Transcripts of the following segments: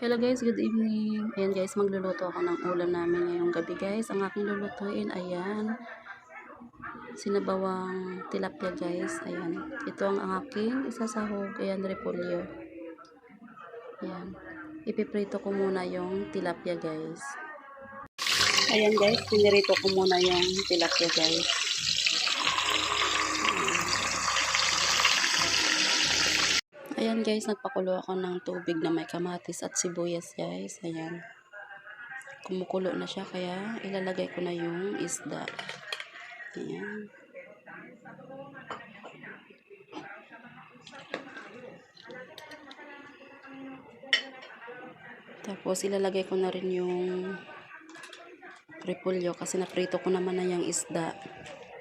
Hello guys, good evening. Ayan guys, magluluto ako ng ulam namin ngayong gabi guys. Ang aking lulutuin, ayan, sinabawang tilapia guys. Ayan, ito ang aking isasahog. Ayan, repolyo. Ayan, ipiprito ko muna yung tilapia guys. Ayan guys, pinirito ko muna yung tilapia guys. Ayan guys, nagpakulo ako ng tubig na may kamatis at sibuyas guys. Ayan. Kumukulo na siya kaya ilalagay ko na yung isda. Ayan. Tapos ilalagay ko na rin yung repolyo kasi naprito ko naman na yung isda.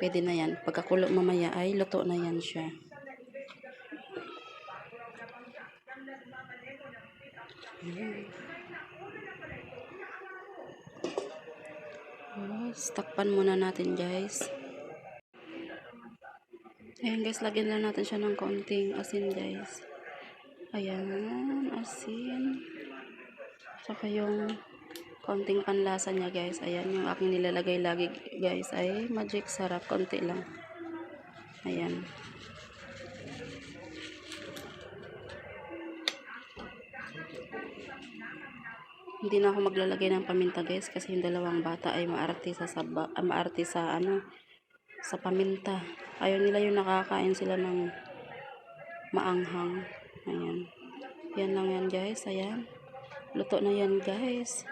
Pwede na yan. Pagkakulo mamaya ay luto na yan siya. Ayan. Takpan muna natin guys. Ayan guys, lagyan lang natin siya ng konting asin guys. Ayan, asin. Saka yung konting panlasa niya guys. Ayan, yung aking nilalagay lagi guys ay magic sarap. Konti lang. Ayan. Hindi na ako maglalagay ng paminta guys kasi yung dalawang bata ay maarte sa paminta. Ayaw nila yung nakakain sila ng maanghang. Ayan. Yan lang yan guys. Ayan. Luto na yan guys.